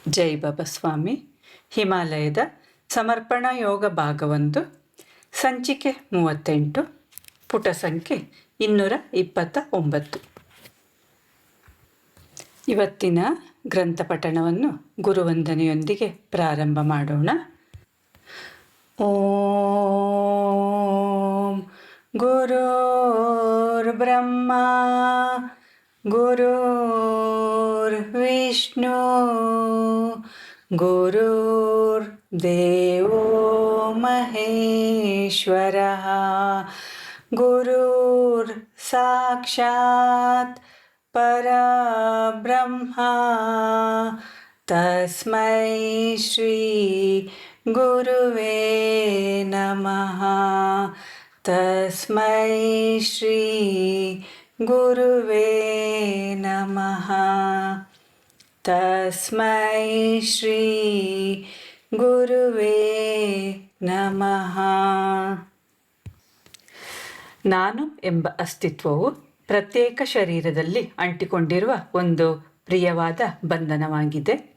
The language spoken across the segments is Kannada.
ಜೈ ಬಾಬಾ ಸ್ವಾಮಿ. ಹಿಮಾಲಯದ ಸಮರ್ಪಣಾ ಯೋಗ ಭಾಗ 1, ಸಂಚಿಕೆ 38, ಪುಟ ಸಂಖ್ಯೆ 229. ಇವತ್ತಿನ ಗ್ರಂಥ ಪಠಣವನ್ನು ಗುರುವಂದನೆಯೊಂದಿಗೆ ಪ್ರಾರಂಭ ಮಾಡೋಣ. ಓಂ ಗುರುರ್ ಬ್ರಹ್ಮ ಗುರುರ್ ವಿಷ್ಣು ಗುರುರ್ ದೇವೋ ಮಹೇಶ್ವರಃ ಗುರುರ್ ಸಾಕ್ಷಾತ್ ಪರಬ್ರಹ್ಮ ತಸ್ಮೈ ಶ್ರೀ ಗುರುವೇ ನಮಃ. ತಸ್ಮೈ ಶ್ರೀ ಗುರುವೇ ನಮಃ. ತಸ್ಮೈ ಶ್ರೀ ಗುರುವೇ ನಮಃ. ನಾನು ಎಂಬ ಅಸ್ತಿತ್ವವು ಪ್ರತ್ಯೇಕ ಶರೀರದಲ್ಲಿ ಅಂಟಿಕೊಂಡಿರುವ ಒಂದು ಪ್ರಿಯವಾದ ಬಂಧನವಾಗಿದೆ.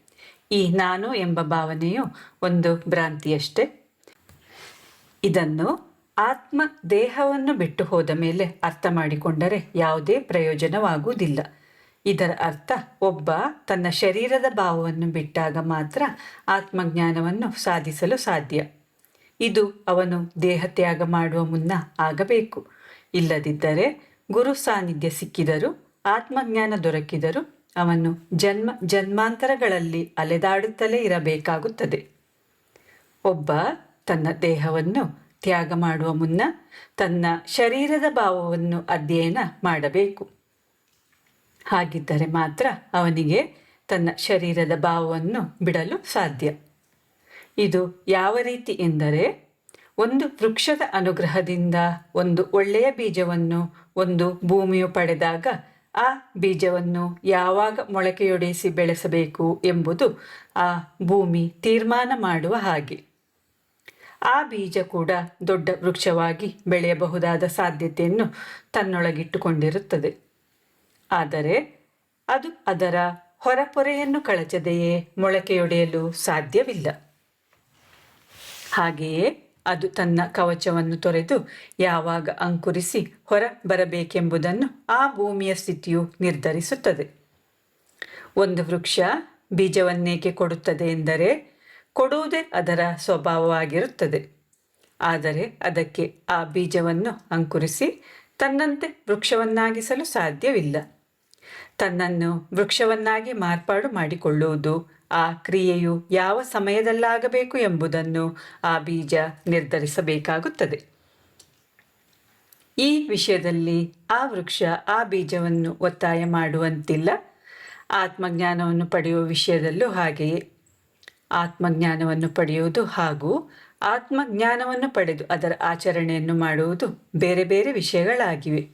ಈ ನಾನು ಎಂಬ ಭಾವನೆಯು ಒಂದು ಭ್ರಾಂತಿಯಷ್ಟೇ. ಇದನ್ನು ಆತ್ಮ ದೇಹವನ್ನು ಬಿಟ್ಟು ಹೋದ ಮೇಲೆ ಅರ್ಥ ಮಾಡಿಕೊಂಡರೆ ಯಾವುದೇ ಪ್ರಯೋಜನವಾಗುವುದಿಲ್ಲ. ಇದರ ಅರ್ಥ ಒಬ್ಬ ತನ್ನ ಶರೀರದ ಭಾವವನ್ನು ಬಿಟ್ಟಾಗ ಮಾತ್ರ ಆತ್ಮಜ್ಞಾನವನ್ನು ಸಾಧಿಸಲು ಸಾಧ್ಯ. ಇದು ಅವನು ದೇಹತ್ಯಾಗ ಮಾಡುವ ಮುನ್ನ ಆಗಬೇಕು. ಇಲ್ಲದಿದ್ದರೆ ಗುರು ಸಾನ್ನಿಧ್ಯ ಸಿಕ್ಕಿದರೂ ಆತ್ಮಜ್ಞಾನ ದೊರಕಿದರೂ ಅವನು ಜನ್ಮಾಂತರಗಳಲ್ಲಿ ಅಲೆದಾಡುತ್ತಲೇ ಇರಬೇಕಾಗುತ್ತದೆ. ಒಬ್ಬ ತನ್ನ ದೇಹವನ್ನು ತ್ಯಾಗ ಮಾಡುವ ಮುನ್ನ ತನ್ನ ಶರೀರದ ಭಾವವನ್ನು ಅಧ್ಯಯನ ಮಾಡಬೇಕು. ಹಾಗಿದ್ದರೆ ಮಾತ್ರ ಅವನಿಗೆ ತನ್ನ ಶರೀರದ ಭಾವವನ್ನು ಬಿಡಲು ಸಾಧ್ಯ. ಇದು ಯಾವ ರೀತಿ ಎಂದರೆ, ಒಂದು ವೃಕ್ಷದ ಅನುಗ್ರಹದಿಂದ ಒಂದು ಒಳ್ಳೆಯ ಬೀಜವನ್ನು ಒಂದು ಭೂಮಿಯು ಪಡೆದಾಗ ಆ ಬೀಜವನ್ನು ಯಾವಾಗ ಮೊಳಕೆಯೊಡೆಸಿ ಬೆಳೆಸಬೇಕು ಎಂಬುದು ಆ ಭೂಮಿ ತೀರ್ಮಾನ ಮಾಡುವ ಹಾಗೆ. ಆ ಬೀಜ ಕೂಡ ದೊಡ್ಡ ವೃಕ್ಷವಾಗಿ ಬೆಳೆಯಬಹುದಾದ ಸಾಧ್ಯತೆಯನ್ನು ತನ್ನೊಳಗಿಟ್ಟುಕೊಂಡಿರುತ್ತದೆ. ಆದರೆ ಅದು ಅದರ ಹೊರಪೊರೆಯನ್ನು ಕಳಚದೆಯೇ ಮೊಳಕೆಯೊಡೆಯಲು ಸಾಧ್ಯವಿಲ್ಲ. ಹಾಗೆಯೇ ಅದು ತನ್ನ ಕವಚವನ್ನು ತೊರೆದು ಯಾವಾಗ ಅಂಕುರಿಸಿ ಹೊರ ಬರಬೇಕೆಂಬುದನ್ನು ಆ ಭೂಮಿಯ ಸ್ಥಿತಿಯು ನಿರ್ಧರಿಸುತ್ತದೆ. ಒಂದು ವೃಕ್ಷ ಬೀಜವನ್ನೇಕೆ ಕೊಡುತ್ತದೆ ಎಂದರೆ, ಕೊಡುವುದೇ ಅದರ ಸ್ವಭಾವವಾಗಿರುತ್ತದೆ. ಆದರೆ ಅದಕ್ಕೆ ಆ ಬೀಜವನ್ನು ಅಂಕುರಿಸಿ ತನ್ನಂತೆ ವೃಕ್ಷವನ್ನಾಗಿಸಲು ಸಾಧ್ಯವಿಲ್ಲ. ತನ್ನನ್ನು ವೃಕ್ಷವನ್ನಾಗಿ ಮಾರ್ಪಾಡು ಮಾಡಿಕೊಳ್ಳುವುದು, ಆ ಕ್ರಿಯೆಯು ಯಾವ ಸಮಯದಲ್ಲಾಗಬೇಕು ಎಂಬುದನ್ನು ಆ ಬೀಜ ನಿರ್ಧರಿಸಬೇಕಾಗುತ್ತದೆ. ಈ ವಿಷಯದಲ್ಲಿ ಆ ವೃಕ್ಷ ಆ ಬೀಜವನ್ನು ಒತ್ತಾಯ ಮಾಡುವಂತಿಲ್ಲ. ಆತ್ಮಜ್ಞಾನವನ್ನು ಪಡೆಯುವ ವಿಷಯದಲ್ಲೂ ಹಾಗೆಯೇ. ಆತ್ಮಜ್ಞಾನವನ್ನು ಪಡೆಯುವುದು ಹಾಗೂ ಆತ್ಮಜ್ಞಾನವನ್ನು ಪಡೆದು ಅದರ ಆಚರಣೆಯನ್ನು ಮಾಡುವುದು ಬೇರೆ ಬೇರೆ ವಿಷಯಗಳಾಗಿವೆ.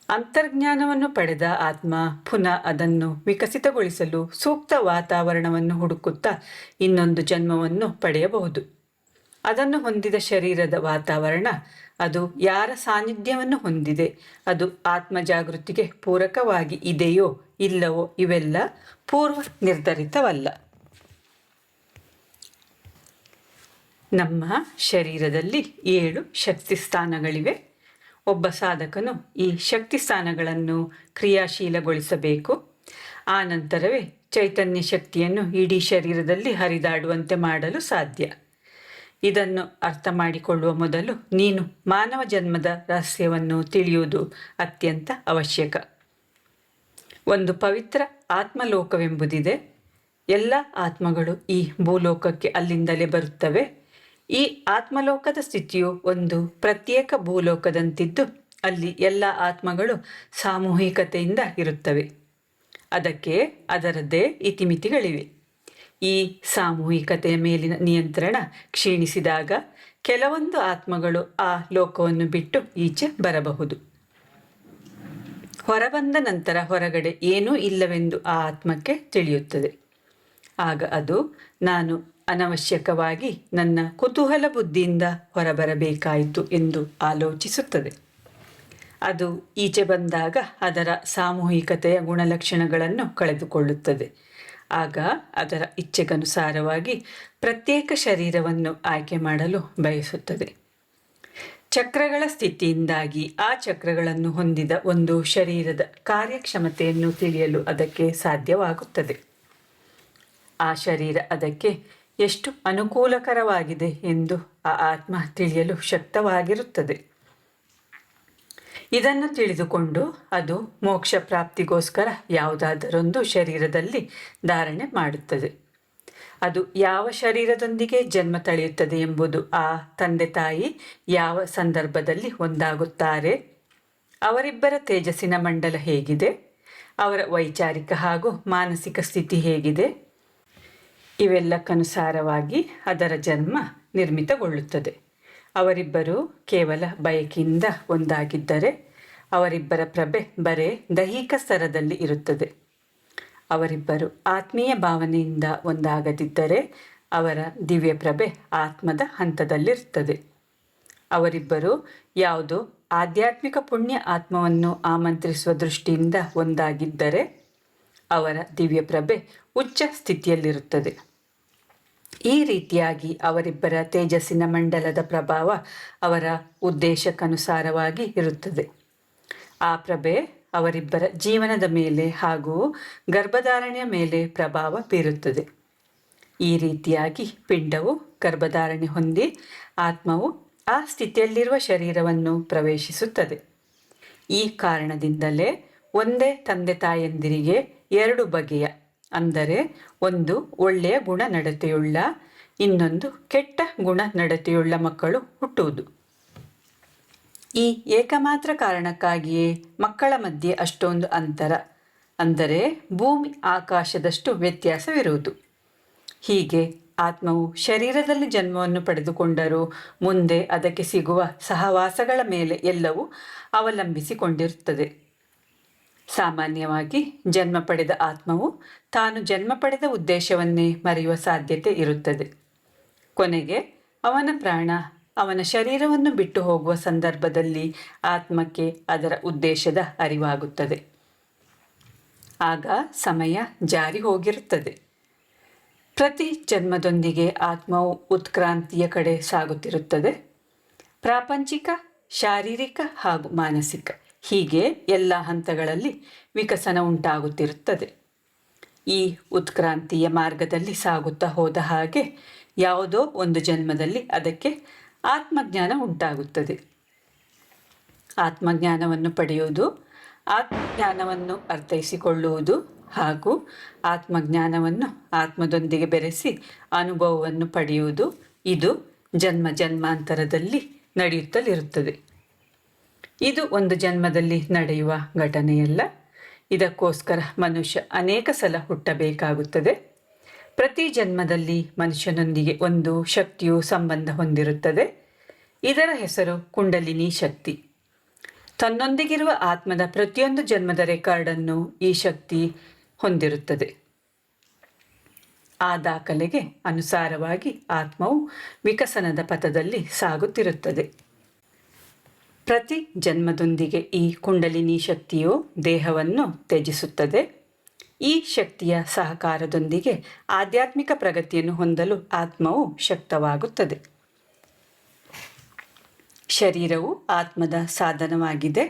ಅಂತರ್ಜ್ಞಾನವನ್ನು ಪಡೆದ ಆತ್ಮ ಪುನಃ ಅದನ್ನು ವಿಕಸಿತಗೊಳಿಸಲು ಸೂಕ್ತ ವಾತಾವರಣವನ್ನು ಹುಡುಕುತ್ತಾ ಇನ್ನೊಂದು ಜನ್ಮವನ್ನು ಪಡೆಯಬಹುದು. ಅದನ್ನು ಹೊಂದಿದ ಶರೀರದ ವಾತಾವರಣ, ಅದು ಯಾರ ಸಾನ್ನಿಧ್ಯವನ್ನು ಹೊಂದಿದೆ, ಅದು ಆತ್ಮ ಜಾಗೃತಿಗೆ ಪೂರಕವಾಗಿ ಇದೆಯೋ ಇಲ್ಲವೋ ಇವೆಲ್ಲ ಪೂರ್ವ ನಿರ್ಧರಿತವಲ್ಲ. ನಮ್ಮ ಶರೀರದಲ್ಲಿ 7 ಶಕ್ತಿ ಸ್ಥಾನಗಳಿವೆ. ಒಬ್ಬ ಸಾಧಕನು ಈ ಶಕ್ತಿ ಸ್ಥಾನಗಳನ್ನು ಕ್ರಿಯಾಶೀಲಗೊಳಿಸಬೇಕು. ಆ ನಂತರವೇ ಚೈತನ್ಯ ಶಕ್ತಿಯನ್ನು ಇಡೀ ಶರೀರದಲ್ಲಿ ಹರಿದಾಡುವಂತೆ ಮಾಡಲು ಸಾಧ್ಯ. ಇದನ್ನು ಅರ್ಥ ಮಾಡಿಕೊಳ್ಳುವ ಮೊದಲು ನೀನು ಮಾನವ ಜನ್ಮದ ರಹಸ್ಯವನ್ನು ತಿಳಿಯುವುದು ಅತ್ಯಂತ ಅವಶ್ಯಕ. ಒಂದು ಪವಿತ್ರ ಆತ್ಮಲೋಕವೆಂಬುದಿದೆ. ಎಲ್ಲ ಆತ್ಮಗಳು ಈ ಭೂಲೋಕಕ್ಕೆ ಅಲ್ಲಿಂದಲೇ ಬರುತ್ತವೆ. ಈ ಆತ್ಮಲೋಕದ ಸ್ಥಿತಿಯು ಒಂದು ಪ್ರತ್ಯೇಕ ಭೂಲೋಕದಂತಿದ್ದು, ಅಲ್ಲಿ ಎಲ್ಲ ಆತ್ಮಗಳು ಸಾಮೂಹಿಕತೆಯಿಂದ ಇರುತ್ತವೆ. ಅದಕ್ಕೆ ಅದರದ್ದೇ ಇತಿಮಿತಿಗಳಿವೆ. ಈ ಸಾಮೂಹಿಕತೆಯ ಮೇಲಿನ ನಿಯಂತ್ರಣ ಕ್ಷೀಣಿಸಿದಾಗ ಕೆಲವೊಂದು ಆತ್ಮಗಳು ಆ ಲೋಕವನ್ನು ಬಿಟ್ಟು ಈಚೆ ಬರಬಹುದು. ಹೊರಬಂದ ನಂತರ ಹೊರಗಡೆ ಏನೂ ಇಲ್ಲವೆಂದು ಆ ಆತ್ಮಕ್ಕೆ ತಿಳಿಯುತ್ತದೆ. ಆಗ ಅದು ನಾನು ಅನವಶ್ಯಕವಾಗಿ ನನ್ನ ಕುತೂಹಲ ಬುದ್ಧಿಯಿಂದ ಹೊರಬರಬೇಕಾಯಿತು ಎಂದು ಆಲೋಚಿಸುತ್ತದೆ. ಅದು ಈಚೆ ಬಂದಾಗ ಅದರ ಸಾಮೂಹಿಕತೆಯ ಗುಣಲಕ್ಷಣಗಳನ್ನು ಕಳೆದುಕೊಳ್ಳುತ್ತದೆ. ಆಗ ಅದರ ಇಚ್ಛೆಗನುಸಾರವಾಗಿ ಪ್ರತ್ಯೇಕ ಶರೀರವನ್ನು ಆಯ್ಕೆ ಮಾಡಲು ಬಯಸುತ್ತದೆ. ಚಕ್ರಗಳ ಸ್ಥಿತಿಯಿಂದಾಗಿ ಆ ಚಕ್ರಗಳನ್ನು ಹೊಂದಿದ ಒಂದು ಶರೀರದ ಕಾರ್ಯಕ್ಷಮತೆಯನ್ನು ತಿಳಿಯಲು ಅದಕ್ಕೆ ಸಾಧ್ಯವಾಗುತ್ತದೆ. ಆ ಶರೀರ ಅದಕ್ಕೆ ಎಷ್ಟು ಅನುಕೂಲಕರವಾಗಿದೆ ಎಂದು ಆ ಆತ್ಮ ತಿಳಿಯಲು ಶಕ್ತವಾಗಿರುತ್ತದೆ. ಇದನ್ನು ತಿಳಿದುಕೊಂಡು ಅದು ಮೋಕ್ಷ ಪ್ರಾಪ್ತಿಗೋಸ್ಕರ ಯಾವುದಾದರೊಂದು ಶರೀರದಲ್ಲಿ ಧಾರಣೆ ಮಾಡುತ್ತದೆ. ಅದು ಯಾವ ಶರೀರದೊಂದಿಗೆ ಜನ್ಮ ತಳೆಯುತ್ತದೆ ಎಂಬುದು ಆ ತಂದೆ ತಾಯಿ ಯಾವ ಸಂದರ್ಭದಲ್ಲಿ ಒಂದಾಗುತ್ತಾರೆ, ಅವರಿಬ್ಬರ ತೇಜಸ್ಸಿನ ಮಂಡಲ ಹೇಗಿದೆ, ಅವರ ವೈಚಾರಿಕ ಹಾಗೂ ಮಾನಸಿಕ ಸ್ಥಿತಿ ಹೇಗಿದೆ, ಇವೆಲ್ಲಕ್ಕನುಸಾರವಾಗಿ ಅದರ ಜನ್ಮ ನಿರ್ಮಿತಗೊಳ್ಳುತ್ತದೆ. ಅವರಿಬ್ಬರು ಕೇವಲ ಬಯಕೆಯಿಂದ ಒಂದಾಗಿದ್ದರೆ ಅವರಿಬ್ಬರ ಪ್ರಭೆ ಬರೇ ದೈಹಿಕ ಸ್ತರದಲ್ಲಿ ಇರುತ್ತದೆ. ಅವರಿಬ್ಬರು ಆತ್ಮೀಯ ಭಾವನೆಯಿಂದ ಒಂದಾಗದಿದ್ದರೆ ಅವರ ದಿವ್ಯ ಪ್ರಭೆ ಆತ್ಮದ ಹಂತದಲ್ಲಿರುತ್ತದೆ. ಅವರಿಬ್ಬರು ಯಾವುದೋ ಆಧ್ಯಾತ್ಮಿಕ ಪುಣ್ಯ ಆತ್ಮವನ್ನು ಆಮಂತ್ರಿಸುವ ದೃಷ್ಟಿಯಿಂದ ಒಂದಾಗಿದ್ದರೆ ಅವರ ದಿವ್ಯ ಪ್ರಭೆ ಉಚ್ಚ ಸ್ಥಿತಿಯಲ್ಲಿರುತ್ತದೆ. ಈ ರೀತಿಯಾಗಿ ಅವರಿಬ್ಬರ ತೇಜಸ್ಸಿನ ಮಂಡಲದ ಪ್ರಭಾವ ಅವರ ಉದ್ದೇಶಕ್ಕನುಸಾರವಾಗಿ ಇರುತ್ತದೆ. ಆ ಪ್ರಭೆ ಅವರಿಬ್ಬರ ಜೀವನದ ಮೇಲೆ ಹಾಗೂ ಗರ್ಭಧಾರಣೆಯ ಮೇಲೆ ಪ್ರಭಾವ ಬೀರುತ್ತದೆ. ಈ ರೀತಿಯಾಗಿ ಪಿಂಡವು ಗರ್ಭಧಾರಣೆ ಹೊಂದಿ ಆತ್ಮವು ಆ ಸ್ಥಿತಿಯಲ್ಲಿರುವ ಶರೀರವನ್ನು ಪ್ರವೇಶಿಸುತ್ತದೆ. ಈ ಕಾರಣದಿಂದಲೇ ಒಂದೇ ತಂದೆ ತಾಯಂದಿರಿಗೆ ಎರಡು ಬಗೆಯ, ಅಂದರೆ ಒಂದು ಒಳ್ಳೆಯ ಗುಣನಡತೆಯುಳ್ಳ, ಇನ್ನೊಂದು ಕೆಟ್ಟ ಗುಣನಡತೆಯುಳ್ಳ ಮಕ್ಕಳು ಹುಟ್ಟುವುದು. ಈ ಏಕಮಾತ್ರ ಕಾರಣಕ್ಕಾಗಿಯೇ ಮಕ್ಕಳ ಮಧ್ಯೆ ಅಷ್ಟೊಂದು ಅಂತರ, ಅಂದರೆ ಭೂಮಿ ಆಕಾಶದಷ್ಟು ವ್ಯತ್ಯಾಸವಿರುವುದು. ಹೀಗೆ ಆತ್ಮವು ಶರೀರದಲ್ಲಿ ಜನ್ಮವನ್ನು ಪಡೆದುಕೊಂಡರೂ ಮುಂದೆ ಅದಕ್ಕೆ ಸಿಗುವ ಸಹವಾಸಗಳ ಮೇಲೆ ಎಲ್ಲವೂ ಅವಲಂಬಿಸಿಕೊಂಡಿರುತ್ತದೆ. ಸಾಮಾನ್ಯವಾಗಿ ಜನ್ಮ ಪಡೆದ ಆತ್ಮವು ತಾನು ಜನ್ಮ ಪಡೆದ ಉದ್ದೇಶವನ್ನೇ ಮರೆಯುವ ಸಾಧ್ಯತೆ ಇರುತ್ತದೆ. ಕೊನೆಗೆ ಅವನ ಪ್ರಾಣ ಅವನ ಶರೀರವನ್ನು ಬಿಟ್ಟು ಹೋಗುವ ಸಂದರ್ಭದಲ್ಲಿ ಆತ್ಮಕ್ಕೆ ಅದರ ಉದ್ದೇಶದ ಅರಿವಾಗುತ್ತದೆ. ಆಗ ಸಮಯ ಜಾರಿ ಹೋಗಿರುತ್ತದೆ. ಪ್ರತಿ ಜನ್ಮದೊಂದಿಗೆ ಆತ್ಮವು ಉತ್ಕ್ರಾಂತಿಯ ಕಡೆ ಸಾಗುತ್ತಿರುತ್ತದೆ. ಪ್ರಾಪಂಚಿಕ, ಶಾರೀರಿಕ ಹಾಗೂ ಮಾನಸಿಕ ಹೀಗೆ ಎಲ್ಲ ಹಂತಗಳಲ್ಲಿ ವಿಕಸನ ಉಂಟಾಗುತ್ತಿರುತ್ತದೆ. ಈ ಉತ್ಕ್ರಾಂತಿಯ ಮಾರ್ಗದಲ್ಲಿ ಸಾಗುತ್ತಾ ಹೋದ ಹಾಗೆ ಯಾವುದೋ ಒಂದು ಜನ್ಮದಲ್ಲಿ ಅದಕ್ಕೆ ಆತ್ಮಜ್ಞಾನ ಉಂಟಾಗುತ್ತದೆ. ಆತ್ಮಜ್ಞಾನವನ್ನು ಪಡೆಯುವುದು, ಆತ್ಮಜ್ಞಾನವನ್ನು ಅರ್ಥೈಸಿಕೊಳ್ಳುವುದು ಹಾಗೂ ಆತ್ಮಜ್ಞಾನವನ್ನು ಆತ್ಮದೊಂದಿಗೆ ಬೆರೆಸಿ ಅನುಭವವನ್ನು ಪಡೆಯುವುದು, ಇದು ಜನ್ಮ ಜನ್ಮಾಂತರದಲ್ಲಿ ನಡೆಯುತ್ತಲಿರುತ್ತದೆ. ಇದು ಒಂದು ಜನ್ಮದಲ್ಲಿ ನಡೆಯುವ ಘಟನೆಯಲ್ಲ. ಇದಕ್ಕೋಸ್ಕರ ಮನುಷ್ಯ ಅನೇಕ ಸಲ ಹುಟ್ಟಬೇಕಾಗುತ್ತದೆ. ಪ್ರತಿ ಜನ್ಮದಲ್ಲಿ ಮನುಷ್ಯನೊಂದಿಗೆ ಒಂದು ಶಕ್ತಿಯು ಸಂಬಂಧ ಹೊಂದಿರುತ್ತದೆ. ಇದರ ಹೆಸರು ಕುಂಡಲಿನಿ ಶಕ್ತಿ. ತನ್ನೊಂದಿಗಿರುವ ಆತ್ಮದ ಪ್ರತಿಯೊಂದು ಜನ್ಮದ ರೆಕಾರ್ಡನ್ನು ಈ ಶಕ್ತಿ ಹೊಂದಿರುತ್ತದೆ. ಆ ದಾಖಲೆಗೆ ಅನುಸಾರವಾಗಿ ಆತ್ಮವು ವಿಕಸನದ ಪಥದಲ್ಲಿ ಸಾಗುತ್ತಿರುತ್ತದೆ. ಪ್ರತಿ ಜನ್ಮದೊಂದಿಗೆ ಈ ಕುಂಡಲಿನಿ ಶಕ್ತಿಯು ದೇಹವನ್ನು ತ್ಯಜಿಸುತ್ತದೆ. ಈ ಶಕ್ತಿಯ ಸಹಕಾರದೊಂದಿಗೆ ಆಧ್ಯಾತ್ಮಿಕ ಪ್ರಗತಿಯನ್ನು ಹೊಂದಲು ಆತ್ಮವು ಶಕ್ತವಾಗುತ್ತದೆ. ಶರೀರವು ಆತ್ಮದ ಸಾಧನವಾಗಿದೆ.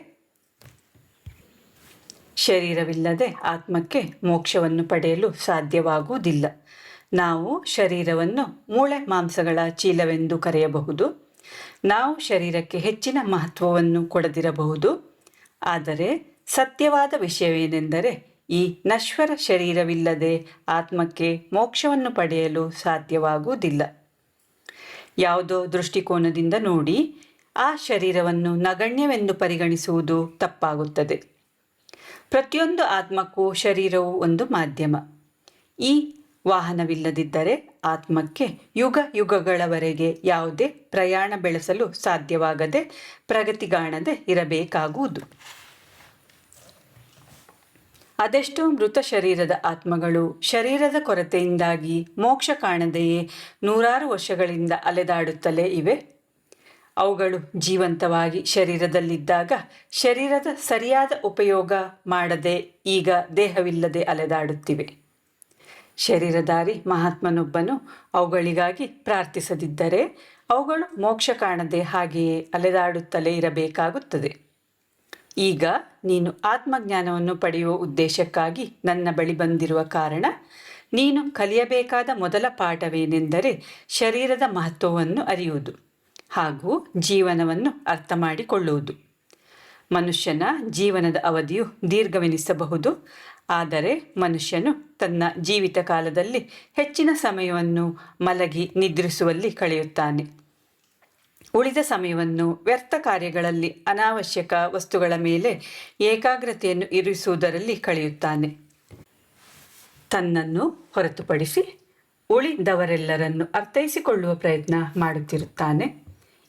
ಶರೀರವಿಲ್ಲದೆ ಆತ್ಮಕ್ಕೆ ಮೋಕ್ಷವನ್ನು ಪಡೆಯಲು ಸಾಧ್ಯವಾಗುವುದಿಲ್ಲ. ನಾವು ಶರೀರವನ್ನು ಮೂಳೆ ಮಾಂಸಗಳ ಚೀಲವೆಂದು ಕರೆಯಬಹುದು. ನಾವು ಶರೀರಕ್ಕೆ ಹೆಚ್ಚಿನ ಮಹತ್ವವನ್ನು ಕೊಡದಿರಬಹುದು. ಆದರೆ ಸತ್ಯವಾದ ವಿಷಯವೇನೆಂದರೆ ಈ ನಶ್ವರ ಶರೀರವಿಲ್ಲದೆ ಆತ್ಮಕ್ಕೆ ಮೋಕ್ಷವನ್ನು ಪಡೆಯಲು ಸಾಧ್ಯವಾಗುವುದಿಲ್ಲ. ಯಾವುದೋ ದೃಷ್ಟಿಕೋನದಿಂದ ನೋಡಿ ಆ ಶರೀರವನ್ನು ನಗಣ್ಯವೆಂದು ಪರಿಗಣಿಸುವುದು ತಪ್ಪಾಗುತ್ತದೆ. ಪ್ರತಿಯೊಂದು ಆತ್ಮಕ್ಕೂ ಶರೀರವು ಒಂದು ಮಾಧ್ಯಮ. ಈ ವಾಹನವಿಲ್ಲದಿದ್ದರೆ ಆತ್ಮಕ್ಕೆ ಯುಗ ಯುಗಗಳವರೆಗೆ ಯಾವುದೇ ಪ್ರಯಾಣ ಬೆಳೆಸಲು ಸಾಧ್ಯವಾಗದೆ ಪ್ರಗತಿಗಾಣದೆ ಇರಬೇಕಾಗುವುದು. ಅದೆಷ್ಟೋ ಮೃತ ಶರೀರದ ಆತ್ಮಗಳು ಶರೀರದ ಕೊರತೆಯಿಂದಾಗಿ ಮೋಕ್ಷ ಕಾಣದೆಯೇ ನೂರಾರು ವರ್ಷಗಳಿಂದ ಅಲೆದಾಡುತ್ತಲೇ ಇವೆ. ಅವುಗಳು ಜೀವಂತವಾಗಿ ಶರೀರದಲ್ಲಿದ್ದಾಗ ಶರೀರದ ಸರಿಯಾದ ಉಪಯೋಗ ಮಾಡದೆ ಈಗ ದೇಹವಿಲ್ಲದೆ ಅಲೆದಾಡುತ್ತಿವೆ. ಶರೀರಧಾರಿ ಮಹಾತ್ಮನೊಬ್ಬನು ಅವುಗಳಿಗಾಗಿ ಪ್ರಾರ್ಥಿಸದಿದ್ದರೆ ಅವುಗಳು ಮೋಕ್ಷ ಕಾಣದೆ ಹಾಗೆಯೇ ಅಲೆದಾಡುತ್ತಲೇ ಇರಬೇಕಾಗುತ್ತದೆ. ಈಗ ನೀನು ಆತ್ಮಜ್ಞಾನವನ್ನು ಪಡೆಯುವ ಉದ್ದೇಶಕ್ಕಾಗಿ ನನ್ನ ಬಳಿ ಬಂದಿರುವ ಕಾರಣ ನೀನು ಕಲಿಯಬೇಕಾದ ಮೊದಲ ಪಾಠವೇನೆಂದರೆ ಶರೀರದ ಮಹತ್ವವನ್ನು ಅರಿಯುವುದು ಹಾಗೂ ಜೀವನವನ್ನು ಅರ್ಥ ಮಾಡಿಕೊಳ್ಳುವುದು. ಮನುಷ್ಯನ ಜೀವನದ ಅವಧಿಯು ದೀರ್ಘವೆನಿಸಬಹುದು, ಆದರೆ ಮನುಷ್ಯನು ತನ್ನ ಜೀವಿತ ಕಾಲದಲ್ಲಿ ಹೆಚ್ಚಿನ ಸಮಯವನ್ನು ಮಲಗಿ ನಿದ್ರಿಸುವಲ್ಲಿ ಕಳೆಯುತ್ತಾನೆ. ಉಳಿದ ಸಮಯವನ್ನು ವ್ಯರ್ಥ ಕಾರ್ಯಗಳಲ್ಲಿ ಅನಾವಶ್ಯಕ ವಸ್ತುಗಳ ಮೇಲೆ ಏಕಾಗ್ರತೆಯನ್ನು ಇರಿಸುವುದರಲ್ಲಿ ಕಳೆಯುತ್ತಾನೆ. ತನ್ನನ್ನು ಹೊರತುಪಡಿಸಿ ಉಳಿದವರೆಲ್ಲರನ್ನು ಅರ್ಥೈಸಿಕೊಳ್ಳುವ ಪ್ರಯತ್ನ ಮಾಡುತ್ತಿರುತ್ತಾನೆ.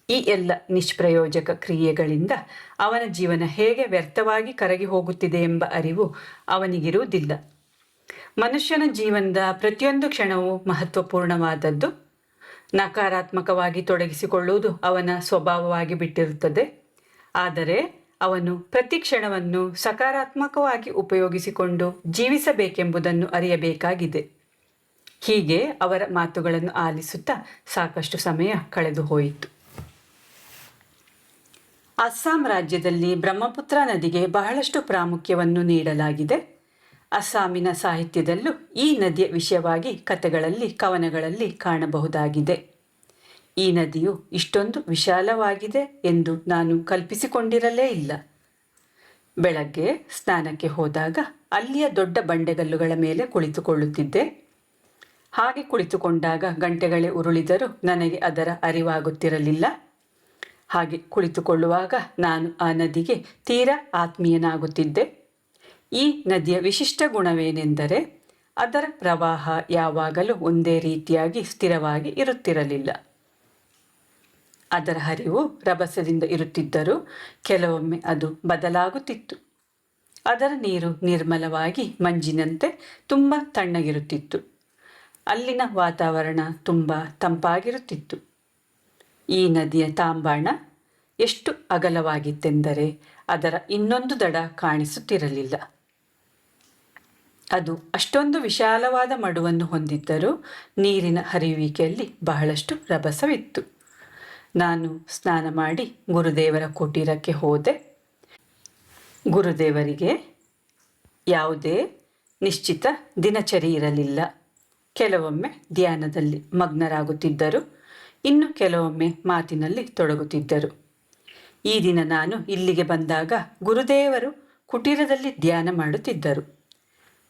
ಈ ಎಲ್ಲ ನಿಷ್ಪ್ರಯೋಜಕ ಕ್ರಿಯೆಗಳಿಂದ ಅವನ ಜೀವನ ಹೇಗೆ ವ್ಯರ್ಥವಾಗಿ ಕರಗಿ ಹೋಗುತ್ತಿದೆ ಎಂಬ ಅರಿವು ಅವನಿಗಿರುವುದಿಲ್ಲ. ಮನುಷ್ಯನ ಜೀವನದ ಪ್ರತಿಯೊಂದು ಕ್ಷಣವೂ ಮಹತ್ವಪೂರ್ಣವಾದದ್ದು. ನಕಾರಾತ್ಮಕವಾಗಿ ತೊಡಗಿಸಿಕೊಳ್ಳುವುದು ಅವನ ಸ್ವಭಾವವಾಗಿ ಬಿಟ್ಟಿರುತ್ತದೆ. ಆದರೆ ಅವನು ಪ್ರತಿ ಕ್ಷಣವನ್ನು ಸಕಾರಾತ್ಮಕವಾಗಿ ಉಪಯೋಗಿಸಿಕೊಂಡು ಜೀವಿಸಬೇಕೆಂಬುದನ್ನು ಅರಿಯಬೇಕಾಗಿದೆ. ಹೀಗೆ ಅವರ ಮಾತುಗಳನ್ನು ಆಲಿಸುತ್ತಾ ಸಾಕಷ್ಟು ಸಮಯ ಕಳೆದು ಹೋಯಿತು. ಅಸ್ಸಾಂ ರಾಜ್ಯದಲ್ಲಿ ಬ್ರಹ್ಮಪುತ್ರ ನದಿಗೆ ಬಹಳಷ್ಟು ಪ್ರಾಮುಖ್ಯವನ್ನು ನೀಡಲಾಗಿದೆ. ಅಸ್ಸಾಮಿನ ಸಾಹಿತ್ಯದಲ್ಲೂ ಈ ನದಿಯ ವಿಷಯವಾಗಿ ಕಥೆಗಳಲ್ಲಿ, ಕವನಗಳಲ್ಲಿ ಕಾಣಬಹುದಾಗಿದೆ. ಈ ನದಿಯು ಇಷ್ಟೊಂದು ವಿಶಾಲವಾಗಿದೆ ಎಂದು ನಾನು ಕಲ್ಪಿಸಿಕೊಂಡಿರಲೇ ಇಲ್ಲ. ಬೆಳಗ್ಗೆ ಸ್ನಾನಕ್ಕೆ ಹೋದಾಗ ಅಲ್ಲಿಯ ದೊಡ್ಡ ಬಂಡೆಗಲ್ಲುಗಳ ಮೇಲೆ ಕುಳಿತುಕೊಳ್ಳುತ್ತಿದ್ದೆ. ಹಾಗೆ ಕುಳಿತುಕೊಂಡಾಗ ಗಂಟೆಗಳೇ ಉರುಳಿದರೂ ನನಗೆ ಅದರ ಅರಿವಾಗುತ್ತಿರಲಿಲ್ಲ. ಹಾಗೆ ಕುಳಿತುಕೊಳ್ಳುವಾಗ ನಾನು ಆ ನದಿಗೆ ತೀರಾ ಆತ್ಮೀಯನಾಗುತ್ತಿದ್ದೆ. ಈ ನದಿಯ ವಿಶಿಷ್ಟ ಗುಣವೇನೆಂದರೆ ಅದರ ಪ್ರವಾಹ ಯಾವಾಗಲೂ ಒಂದೇ ರೀತಿಯಾಗಿ ಸ್ಥಿರವಾಗಿ ಇರುತ್ತಿರಲಿಲ್ಲ. ಅದರ ಹರಿವು ರಭಸದಿಂದ ಇರುತ್ತಿದ್ದರೂ ಕೆಲವೊಮ್ಮೆ ಅದು ಬದಲಾಗುತ್ತಿತ್ತು. ಅದರ ನೀರು ನಿರ್ಮಲವಾಗಿ ಮಂಜಿನಂತೆ ತುಂಬ ತಣ್ಣಗಿರುತ್ತಿತ್ತು. ಅಲ್ಲಿನ ವಾತಾವರಣ ತುಂಬ ತಂಪಾಗಿರುತ್ತಿತ್ತು. ಈ ನದಿಯ ತಾಂಬಾಣ ಎಷ್ಟು ಅಗಲವಾಗಿತ್ತೆಂದರೆ ಅದರ ಇನ್ನೊಂದು ದಡ ಕಾಣಿಸುತ್ತಿರಲಿಲ್ಲ. ಅದು ಅಷ್ಟೊಂದು ವಿಶಾಲವಾದ ಮಡುವನ್ನು ಹೊಂದಿದ್ದರೂ ನೀರಿನ ಹರಿಯುವಿಕೆಯಲ್ಲಿ ಬಹಳಷ್ಟು ರಭಸವಿತ್ತು. ನಾನು ಸ್ನಾನ ಮಾಡಿ ಗುರುದೇವರ ಕುಟೀರಕ್ಕೆ ಹೋದೆ. ಗುರುದೇವರಿಗೆ ಯಾವುದೇ ನಿಶ್ಚಿತ ದಿನಚರಿ ಇರಲಿಲ್ಲ. ಕೆಲವೊಮ್ಮೆ ಧ್ಯಾನದಲ್ಲಿ ಮಗ್ನರಾಗುತ್ತಿದ್ದರು, ಇನ್ನು ಕೆಲವೊಮ್ಮೆ ಮಾತಿನಲ್ಲಿ ತೊಡಗುತ್ತಿದ್ದರು. ಈ ದಿನ ನಾನು ಇಲ್ಲಿಗೆ ಬಂದಾಗ ಗುರುದೇವರು ಕುಟೀರದಲ್ಲಿ ಧ್ಯಾನ ಮಾಡುತ್ತಿದ್ದರು.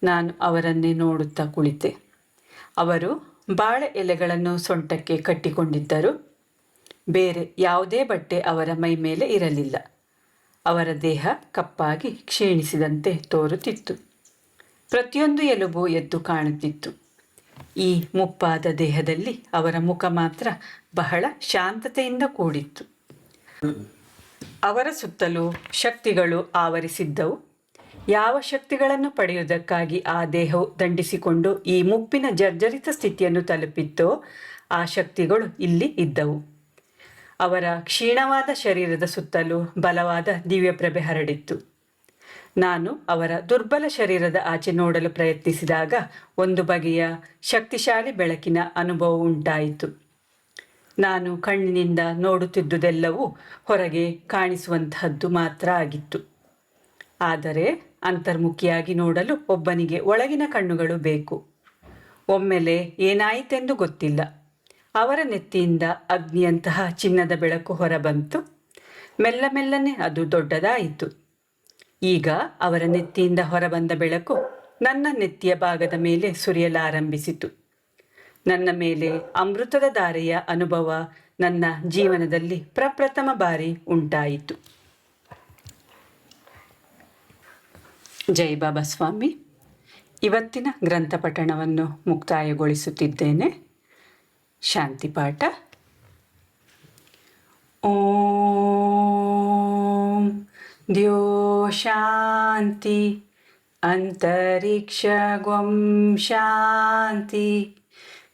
ನಾನು ಅವರನ್ನೇ ನೋಡುತ್ತಾ ಕುಳಿತೆ. ಅವರು ಬಾಳೆ ಎಲೆಗಳನ್ನು ಸೊಂಟಕ್ಕೆ ಕಟ್ಟಿಕೊಂಡಿದ್ದರು. ಬೇರೆ ಯಾವುದೇ ಬಟ್ಟೆ ಅವರ ಮೈ ಮೇಲೆ ಇರಲಿಲ್ಲ. ಅವರ ದೇಹ ಕಪ್ಪಾಗಿ ಕ್ಷೀಣಿಸಿದಂತೆ ತೋರುತ್ತಿತ್ತು. ಪ್ರತಿಯೊಂದು ಎಲುಬು ಎದ್ದು ಕಾಣುತ್ತಿತ್ತು. ಈ ಮುಪ್ಪಾದ ದೇಹದಲ್ಲಿ ಅವರ ಮುಖ ಮಾತ್ರ ಬಹಳ ಶಾಂತತೆಯಿಂದ ಕೂಡಿತ್ತು. ಅವರ ಸುತ್ತಲೂ ಶಕ್ತಿಗಳು ಆವರಿಸಿದ್ದವು. ಯಾವ ಶಕ್ತಿಗಳನ್ನು ಪಡೆಯುವುದಕ್ಕಾಗಿ ಆ ದೇಹವು ದಂಡಿಸಿಕೊಂಡು ಈ ಮುಪ್ಪಿನ ಜರ್ಜರಿತ ಸ್ಥಿತಿಯನ್ನು ತಲುಪಿತ್ತೋ ಆ ಶಕ್ತಿಗಳು ಇಲ್ಲಿ ಇದ್ದವು. ಅವರ ಕ್ಷೀಣವಾದ ಶರೀರದ ಸುತ್ತಲೂ ಬಲವಾದ ದಿವ್ಯಪ್ರಭೆ ಹರಡಿತ್ತು. ನಾನು ಅವರ ದುರ್ಬಲ ಶರೀರದ ಆಚೆ ನೋಡಲು ಪ್ರಯತ್ನಿಸಿದಾಗ ಒಂದು ಬಗೆಯ ಶಕ್ತಿಶಾಲಿ ಬೆಳಕಿನ ಅನುಭವ ಉಂಟಾಯಿತು. ನಾನು ಕಣ್ಣಿನಿಂದ ನೋಡುತ್ತಿದ್ದುದೆಲ್ಲವೂ ಹೊರಗೆ ಕಾಣಿಸುವಂತಹದ್ದು ಮಾತ್ರ ಆಗಿತ್ತು. ಆದರೆ ಅಂತರ್ಮುಖಿಯಾಗಿ ನೋಡಲು ಒಬ್ಬನಿಗೆ ಒಳಗಿನ ಕಣ್ಣುಗಳು ಬೇಕು. ಒಮ್ಮೆಲೆ ಏನಾಯಿತೆಂದು ಗೊತ್ತಿಲ್ಲ. ಅವರ ನೆತ್ತಿಯಿಂದ ಅಗ್ನಿಯಂತಹ ಚಿನ್ನದ ಬೆಳಕು ಹೊರಬಂತು. ಮೆಲ್ಲ ಮೆಲ್ಲನೆ ಅದು ದೊಡ್ಡದಾಯಿತು. ಈಗ ಅವರ ನೆತ್ತಿಯಿಂದ ಹೊರಬಂದ ಬೆಳಕು ನನ್ನ ನೆತ್ತಿಯ ಭಾಗದ ಮೇಲೆ ಸುರಿಯಲಾರಂಭಿಸಿತು. ನನ್ನ ಮೇಲೆ ಅಮೃತದ ಧಾರೆಯ ಅನುಭವ ನನ್ನ ಜೀವನದಲ್ಲಿ ಪ್ರಪ್ರಥಮ ಬಾರಿ ಉಂಟಾಯಿತು. ಜೈ ಬಾಬಾ ಸ್ವಾಮಿ. ಇವತ್ತಿನ ಗ್ರಂಥ ಪಠಣವನ್ನು ಮುಕ್ತಾಯಗೊಳಿಸುತ್ತಿದ್ದೇನೆ. ಶಾಂತಿ ಪಾಠ. ಓಂ ದ್ಯೋ ಶಾಂತಿ ಅಂತರಿಕ್ಷ ಗೋಂ ಶಾಂತಿ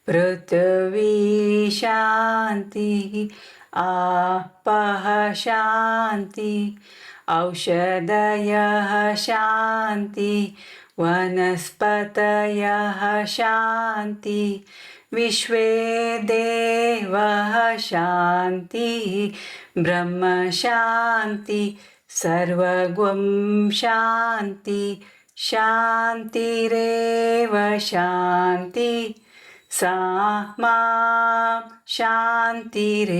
ಪೃಥ್ವಿ ಶಾಂತಿ ಆಪಃ ಶಾಂತಿ ಔಷಧಯಃ ಶಾಂತಿ वनस्पतयः शान्ति विश्वे देवः शान्तिः ब्रह्मशान्ति सर्वगुं शान्ति शान्तिरेव शान्ति सा मां शान्तिरेधि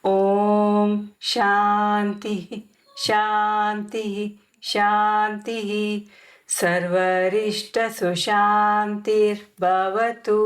ॐ शान्तिः शान्तिः शान्तिः सर्वरिष्टसुशान्तिर्भवतु।